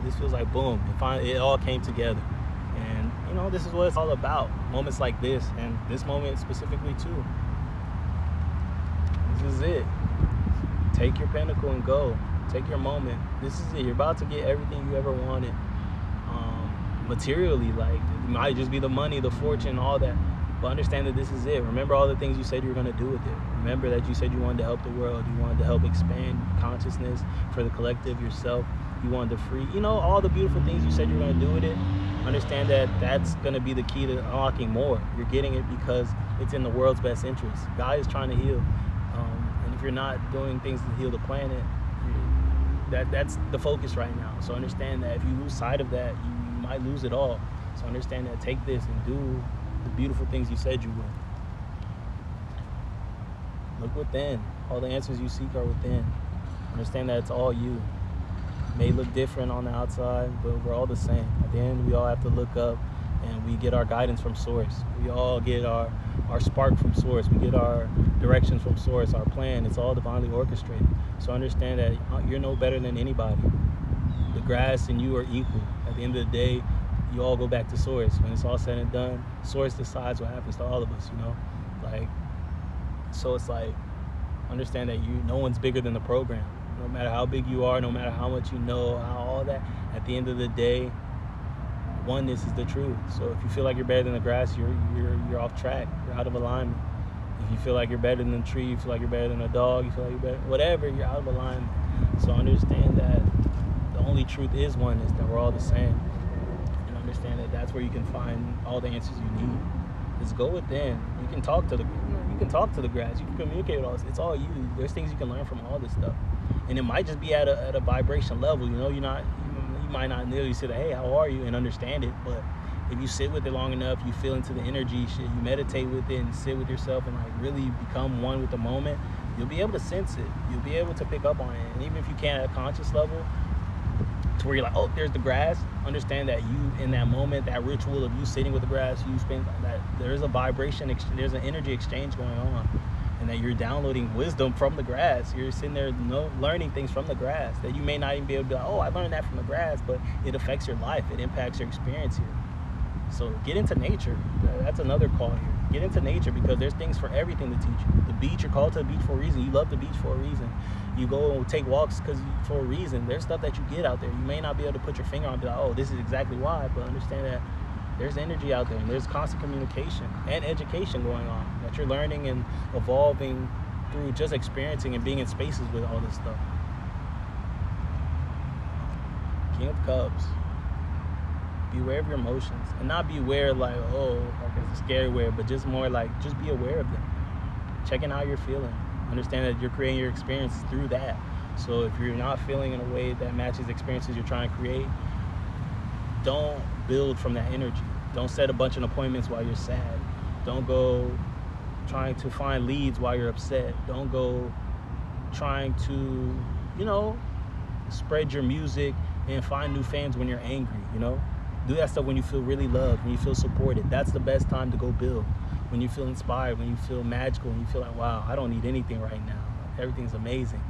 this feels like boom, it all came together. And this is what it's all about. Moments like this, and this moment specifically too. This is it. Take your pinnacle and go. Take your moment. This is it. You're about to get everything you ever wanted. Materially, like, it might just be the money, the fortune, all that. But understand that this is it. Remember all the things you said you were going to do with it. Remember that you said you wanted to help the world. You wanted to help expand consciousness for the collective, yourself. You wanted to free, all the beautiful things you said you were going to do with it. Understand that that's going to be the key to unlocking more. You're getting it because it's in the world's best interest. God is trying to heal. And if you're not doing things to heal the planet, that's the focus right now. So understand that if you lose sight of that, you might lose it all. So understand that. Take this and do the beautiful things you said you would. Look within. All the answers you seek are within. Understand that it's all you. It may look different on the outside, but we're all the same. At the end, we all have to look up, and we get our guidance from Source. We all get our spark from Source. We get our directions from Source, our plan. It's all divinely orchestrated. So understand that you're no better than anybody. The grass and you are equal. At the end of the day, you all go back to Source. When it's all said and done, Source decides what happens to all of us, So it's like, understand that no one's bigger than the program. No matter how big you are, no matter how much you know, all that, at the end of the day, oneness is the truth. So if you feel like you're better than the grass, you're off track. You're out of alignment. If you feel like you're better than the tree, you feel like you're better than a dog, you feel like you're better, whatever, you're out of alignment. So understand that the only truth is oneness, that we're all the same. And understand that that's where you can find all the answers you need. Just go within. You can talk to the grass. You can communicate with all this. It's all you. There's things you can learn from all this stuff. And it might just be at a vibration level. You might not nearly say that, hey, how are you, and understand it. But if you sit with it long enough, you feel into the energy, you meditate with it and sit with yourself and like really become one with the moment, you'll be able to sense it. You'll be able to pick up on it. And even if you can't at a conscious level, to where you're like, oh, there's the grass, understand that you, in that moment, that ritual of you sitting with the grass, you spend that, there's a vibration, there's an energy exchange going on, and that you're downloading wisdom from the grass. You're sitting there learning things from the grass that you may not even be able to be like, oh, I learned that from the grass, but it affects your life. It impacts your experience here. So get into nature. That's another call here. Get into nature, because there's things for everything to teach you. The beach, you're called to the beach for a reason. You love the beach for a reason. You go and take walks for a reason. There's stuff that you get out there. You may not be able to put your finger on and be like, oh, this is exactly why, but understand that there's energy out there, and there's constant communication and education going on that you're learning and evolving through just experiencing and being in spaces with all this stuff. King of Cups. Be aware of your emotions, and not be aware like, oh, like it's a scary aware, but just more like, just be aware of them. Checking how you're feeling. Understand that you're creating your experiences through that. So if you're not feeling in a way that matches the experiences you're trying to create, don't build from that energy. Don't set a bunch of appointments while you're sad. Don't go trying to find leads while you're upset. Don't go trying to, spread your music and find new fans when you're angry, Do that stuff when you feel really loved, when you feel supported. That's the best time to go build. When you feel inspired, when you feel magical, when you feel like, wow, I don't need anything right now. Everything's amazing.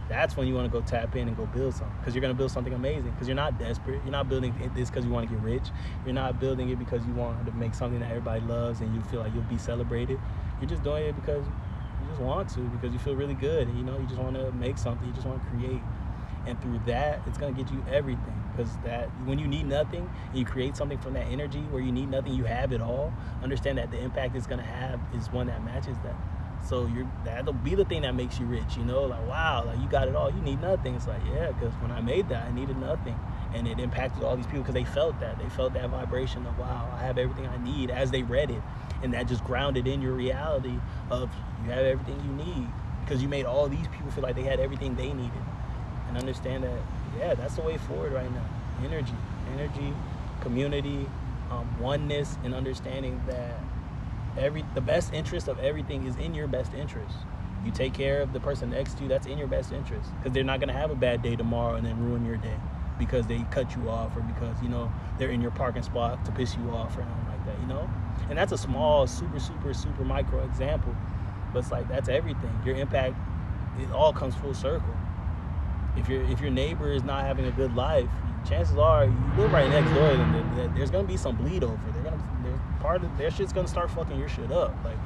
That's when you want to go tap in and go build something, because you're going to build something amazing, because you're not desperate. You're not building this because you want to get rich. You're not building it because you want to make something that everybody loves and you feel like you'll be celebrated. You're just doing it because you just want to, because you feel really good, and you just want to make something. You just want to create. And through that, it's going to get you everything. Because that when you need nothing and you create something from that energy where you need nothing, you have it all. Understand that the impact it's going to have is one that matches that. So that'll be the thing that makes you rich, like, wow, like you got it all, you need nothing. It's like, yeah, because when I made that, I needed nothing. And it impacted all these people because they felt that vibration of, wow, I have everything I need, as they read it. And that just grounded in your reality of you have everything you need, because you made all these people feel like they had everything they needed. And understand that, yeah, that's the way forward right now. Energy, community, oneness, and understanding that the best interest of everything is in your best interest. You take care of the person next to you, that's in your best interest, because they're not going to have a bad day tomorrow and then ruin your day because they cut you off, or because, they're in your parking spot to piss you off or anything like that, And that's a small, super, super, super micro example, but it's like, that's everything. Your impact, it all comes full circle. If your neighbor is not having a good life, chances are you live right next door, and there's gonna be some bleed over. Part of their shit's gonna start fucking your shit up. Like,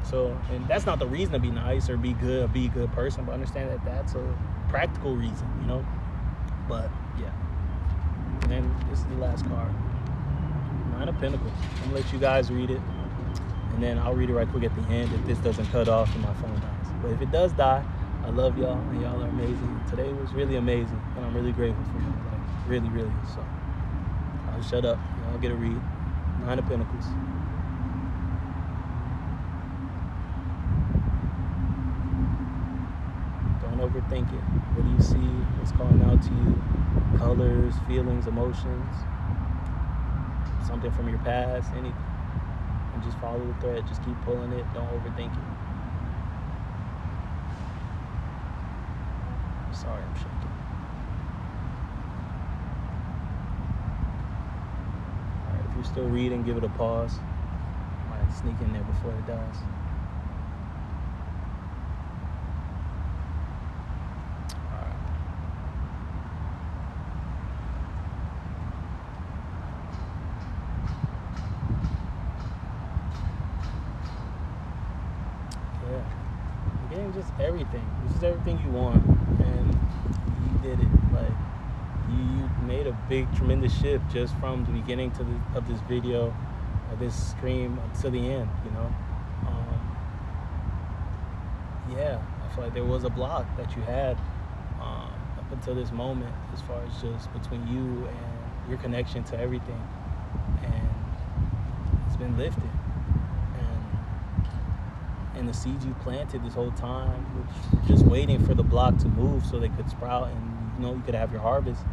so, and that's not the reason to be nice or be good, be a good person, but understand that that's a practical reason, you know. But yeah, and then this is the last card, Nine of Pentacles. I'm gonna let you guys read it, and then I'll read it right quick at the end if this doesn't cut off and my phone dies. But if it does die, I love y'all, and y'all are amazing. Today was really amazing, and I'm really grateful for you, like really, really. So I'll shut up. Y'all get a read. Nine of Pentacles. Don't overthink it. What do you see? What's calling out to you? Colors, feelings, emotions, something from your past, anything. And just follow the thread. Just keep pulling it. Don't overthink it. Sorry, I'm shaking. Alright, if you're still reading, give it a pause. Might sneak in there before it dies. Alright. Yeah. You're getting just everything. This is everything you want. And you did it. Like, you made a big, tremendous shift just from the beginning of this video, or this stream, to the end, you know. Yeah, I feel like there was a block that you had up until this moment, as far as just between you and your connection to everything, and it's been lifted. And the seeds you planted this whole time, which were just waiting for the block to move so they could sprout, and you know you could have your harvest.